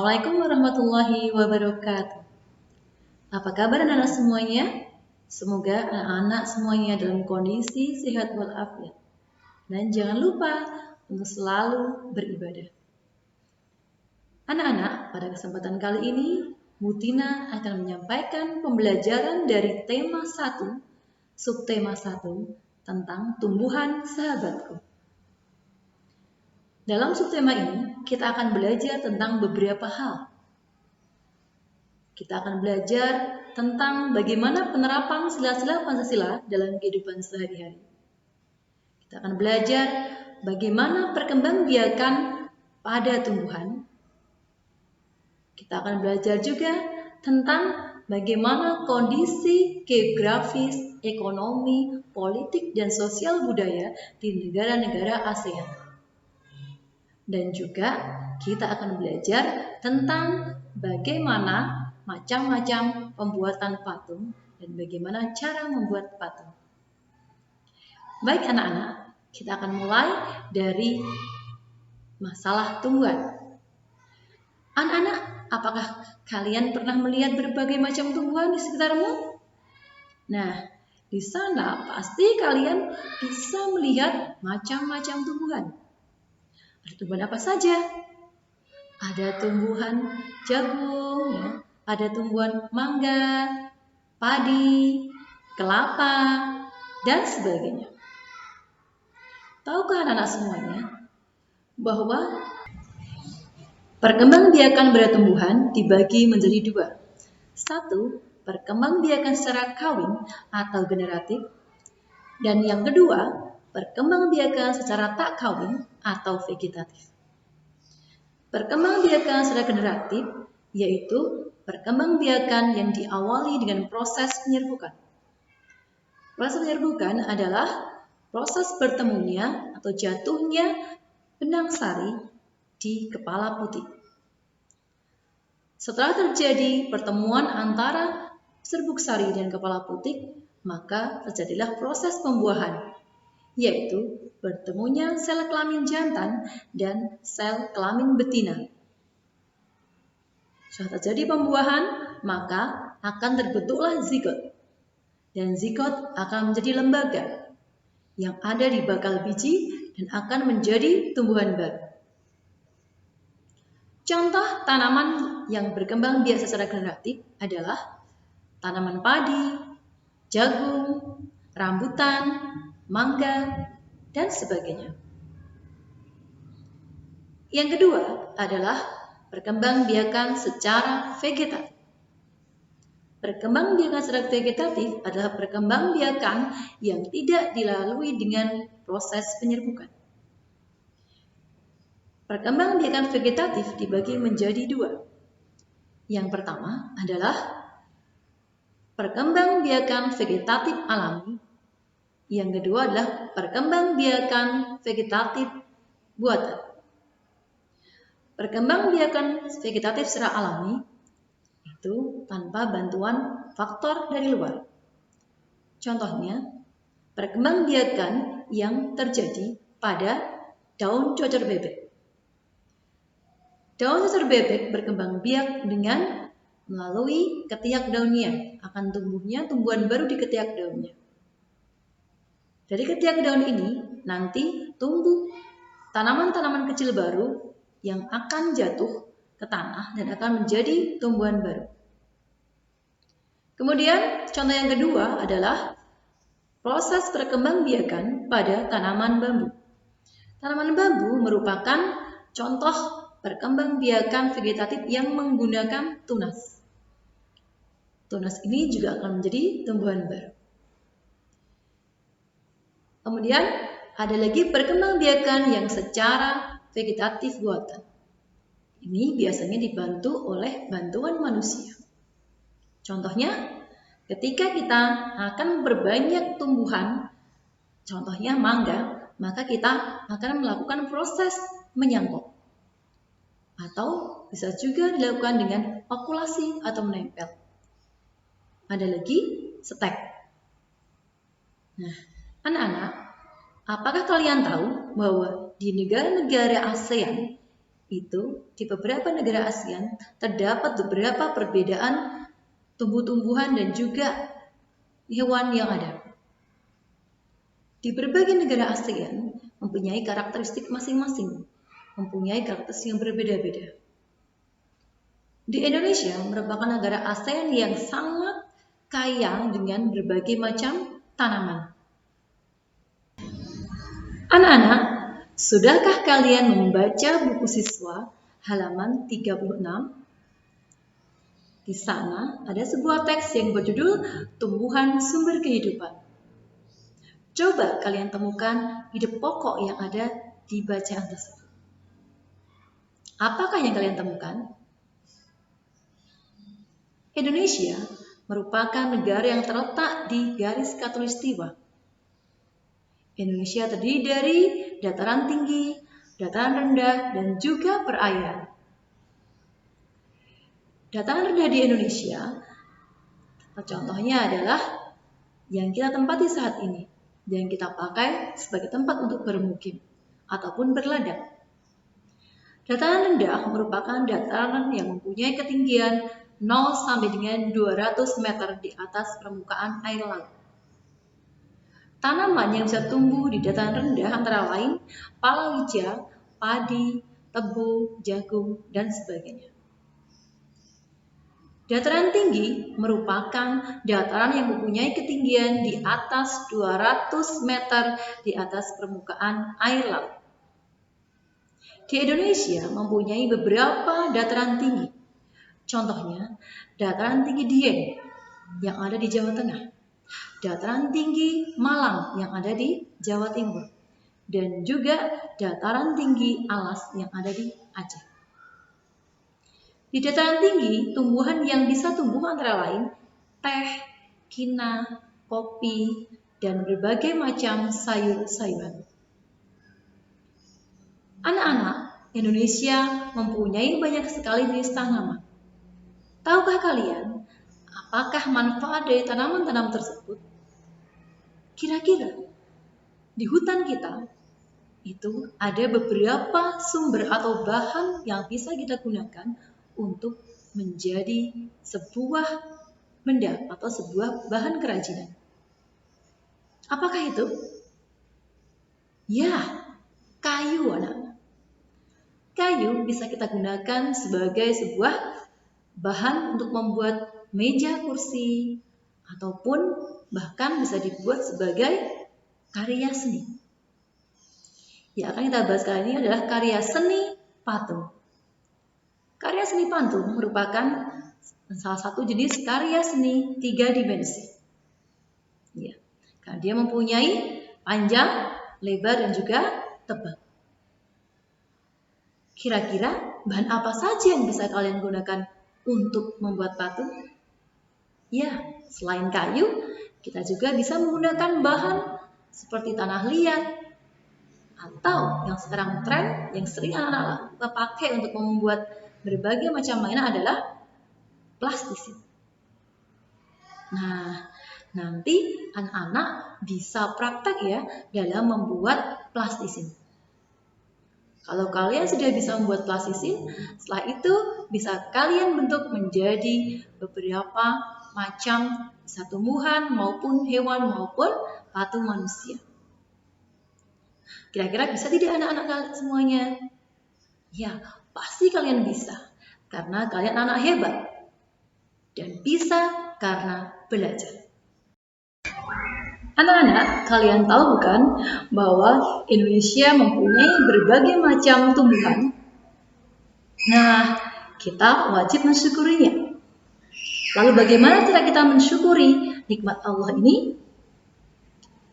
Assalamualaikum warahmatullahi wabarakatuh. Apa kabar anak-anak semuanya? Semoga anak-anak semuanya dalam kondisi sehat walafiat. Dan jangan lupa untuk selalu beribadah. Anak-anak, pada kesempatan kali ini, Mutina akan menyampaikan pembelajaran dari tema 1, subtema 1, tentang tumbuhan sahabatku. Dalam subtema ini, kita akan belajar tentang beberapa hal. Kita akan belajar tentang bagaimana penerapan sila-sila Pancasila dalam kehidupan sehari-hari. Kita akan belajar bagaimana perkembangbiakan pada tumbuhan. Kita akan belajar juga tentang bagaimana kondisi geografis, ekonomi, politik, dan sosial budaya di negara-negara ASEAN. Dan juga kita akan belajar tentang bagaimana macam-macam pembuatan patung dan bagaimana cara membuat patung. Baik anak-anak, kita akan mulai dari masalah tumbuhan. Anak-anak, apakah kalian pernah melihat berbagai macam tumbuhan di sekitarmu? Nah, di sana pasti kalian bisa melihat macam-macam tumbuhan. Ada tumbuhan apa saja? Ada tumbuhan jagung, ya. Ada tumbuhan mangga, padi, kelapa, dan sebagainya. Tahukah anak-anak semuanya bahwa perkembangbiakan pada tumbuhan dibagi menjadi dua. 1, perkembangbiakan secara kawin atau generatif. Dan yang kedua, perkembangbiakan secara tak kawin atau vegetatif. Perkembangbiakan secara generatif yaitu perkembangbiakan yang diawali dengan proses penyerbukan. Proses penyerbukan adalah proses bertemunya atau jatuhnya benang sari di kepala putih. Setelah terjadi pertemuan antara serbuk sari dan kepala putih, maka terjadilah proses pembuahan, yaitu bertemunya sel kelamin jantan dan sel kelamin betina. Setelah terjadi pembuahan, maka akan terbentuklah zigot. Dan zigot akan menjadi lembaga yang ada di bakal biji dan akan menjadi tumbuhan baru. Contoh tanaman yang berkembang biak secara generatif adalah tanaman padi, jagung, rambutan, mangga, dan sebagainya. Yang kedua adalah perkembangbiakan secara vegetatif. Perkembangbiakan secara vegetatif adalah perkembangbiakan yang tidak dilalui dengan proses penyerbukan. Perkembangbiakan vegetatif dibagi menjadi dua. Yang pertama adalah perkembangbiakan vegetatif alami. Yang kedua adalah perkembangbiakan vegetatif buatan. Perkembangbiakan vegetatif secara alami itu tanpa bantuan faktor dari luar. Contohnya, perkembangbiakan yang terjadi pada daun cocor bebek. Daun cocor bebek berkembang biak dengan melalui ketiak daunnya, akan tumbuhnya tumbuhan baru di ketiak daunnya. Dari ketiak daun ini nanti tumbuh tanaman-tanaman kecil baru yang akan jatuh ke tanah dan akan menjadi tumbuhan baru. Kemudian contoh yang kedua adalah proses perkembangbiakan pada tanaman bambu. Tanaman bambu merupakan contoh perkembangbiakan vegetatif yang menggunakan tunas. Tunas ini juga akan menjadi tumbuhan baru. Kemudian ada lagi perkembangbiakan yang secara vegetatif buatan. Ini biasanya dibantu oleh bantuan manusia. Contohnya, ketika kita akan berbanyak tumbuhan, contohnya mangga, maka kita akan melakukan proses menyangkut. Atau bisa juga dilakukan dengan okulasi atau menempel. Ada lagi stek. Nah, anak-anak, apakah kalian tahu bahwa di negara-negara ASEAN itu di beberapa negara ASEAN terdapat beberapa perbedaan tumbuh-tumbuhan dan juga hewan yang ada. Di berbagai negara ASEAN mempunyai karakteristik masing-masing, mempunyai karakteristik yang berbeda-beda. Di Indonesia merupakan negara ASEAN yang sangat kaya dengan berbagai macam tanaman. Anak-anak, sudahkah kalian membaca buku siswa halaman 36? Di sana ada sebuah teks yang berjudul Tumbuhan Sumber Kehidupan. Coba kalian temukan ide pokok yang ada di bacaan tersebut. Apakah yang kalian temukan? Indonesia merupakan negara yang terletak di garis khatulistiwa. Indonesia terdiri dari dataran tinggi, dataran rendah, dan juga perairan. Dataran rendah di Indonesia, contohnya adalah yang kita tempati saat ini, yang kita pakai sebagai tempat untuk bermukim ataupun berladang. Dataran rendah merupakan dataran yang mempunyai ketinggian 0 sampai dengan 200 meter di atas permukaan air laut. Tanaman yang bisa tumbuh di dataran rendah antara lain palawija, padi, tebu, jagung, dan sebagainya. Dataran tinggi merupakan dataran yang mempunyai ketinggian di atas 200 meter di atas permukaan air laut. Di Indonesia mempunyai beberapa dataran tinggi. Contohnya, dataran tinggi Dieng yang ada di Jawa Tengah, dataran tinggi Malang yang ada di Jawa Timur, dan juga dataran tinggi Alas yang ada di Aceh. Di dataran tinggi, tumbuhan yang bisa tumbuh antara lain teh, kina, kopi, dan berbagai macam sayur-sayuran. Anak-anak, Indonesia mempunyai banyak sekali jenis tanaman. Tahukah kalian, apakah manfaat dari tanaman-tanaman tersebut? Kira-kira, di hutan kita, itu ada beberapa sumber atau bahan yang bisa kita gunakan untuk menjadi sebuah benda atau sebuah bahan kerajinan. Apakah itu? Ya, kayu, anak. Kayu bisa kita gunakan sebagai sebuah bahan untuk membuat meja kursi, ataupun bahkan bisa dibuat sebagai karya seni. Yang akan kita bahas kali ini adalah karya seni patung. Karya seni patung merupakan salah satu jenis karya seni 3 dimensi. Ya, karena dia mempunyai panjang, lebar, dan juga tebal. Kira-kira bahan apa saja yang bisa kalian gunakan untuk membuat patung? Ya, selain kayu, kita juga bisa menggunakan bahan seperti tanah liat, atau yang sekarang tren, yang sering anak-anak pakai untuk membuat berbagai macam mainan adalah plastisin. Nah, nanti anak-anak bisa praktek ya dalam membuat plastisin. Kalau kalian sudah bisa membuat plastisin, setelah itu bisa kalian bentuk menjadi beberapa macam bisa tumbuhan maupun hewan maupun patung manusia. Kira-kira bisa tidak anak-anak semuanya? Ya, pasti kalian bisa. Karena kalian anak hebat. Dan bisa karena belajar. Anak-anak, kalian tahu bukan bahwa Indonesia mempunyai berbagai macam tumbuhan? Nah, kita wajib mensyukurinya. Lalu bagaimana cara kita mensyukuri nikmat Allah ini?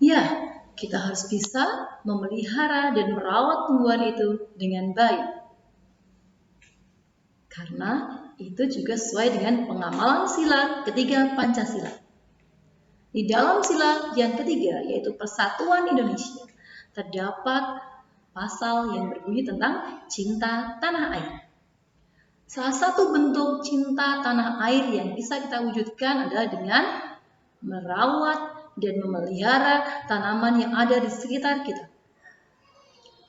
Ya, kita harus bisa memelihara dan merawat tumbuhan itu dengan baik. Karena itu juga sesuai dengan pengamalan sila ketiga Pancasila. Di dalam sila yang ketiga, yaitu Persatuan Indonesia, terdapat pasal yang berbunyi tentang cinta tanah air. Salah satu bentuk cinta tanah air yang bisa kita wujudkan adalah dengan merawat dan memelihara tanaman yang ada di sekitar kita.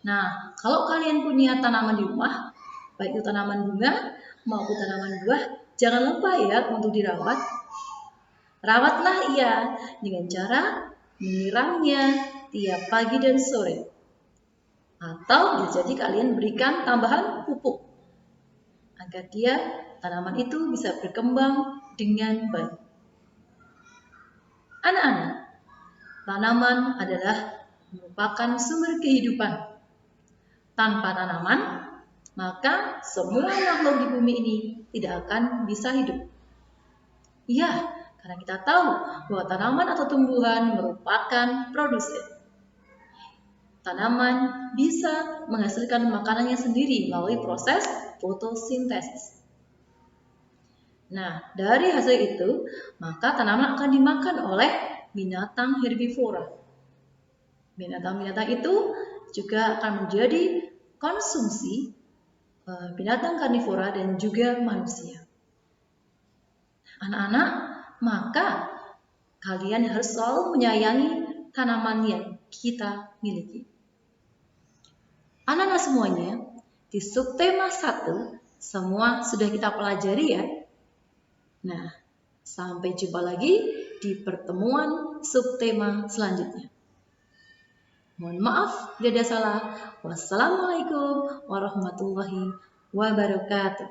Nah, kalau kalian punya tanaman di rumah, baik itu tanaman bunga maupun tanaman buah, jangan lupa ya untuk dirawat. Rawatlah ia dengan cara menyiramnya tiap pagi dan sore. Atau bisa jadi kalian berikan tambahan pupuk agar tanaman itu bisa berkembang dengan baik. Anak-anak, tanaman adalah merupakan sumber kehidupan. Tanpa tanaman, maka semua makhluk di bumi ini tidak akan bisa hidup. Ya, karena kita tahu bahwa tanaman atau tumbuhan merupakan produsen. Tanaman bisa menghasilkan makanannya sendiri melalui proses fotosintesis. Nah, dari hasil itu, maka tanaman akan dimakan oleh binatang herbivora. Binatang-binatang itu juga akan menjadi konsumsi binatang karnivora dan juga manusia. Anak-anak, maka kalian harus selalu menyayangi tanaman yang kita miliki. Anak-anak semuanya, di subtema 1 semua sudah kita pelajari ya. Nah, sampai jumpa lagi di pertemuan subtema selanjutnya. Mohon maaf bila ada salah. Wassalamualaikum warahmatullahi wabarakatuh.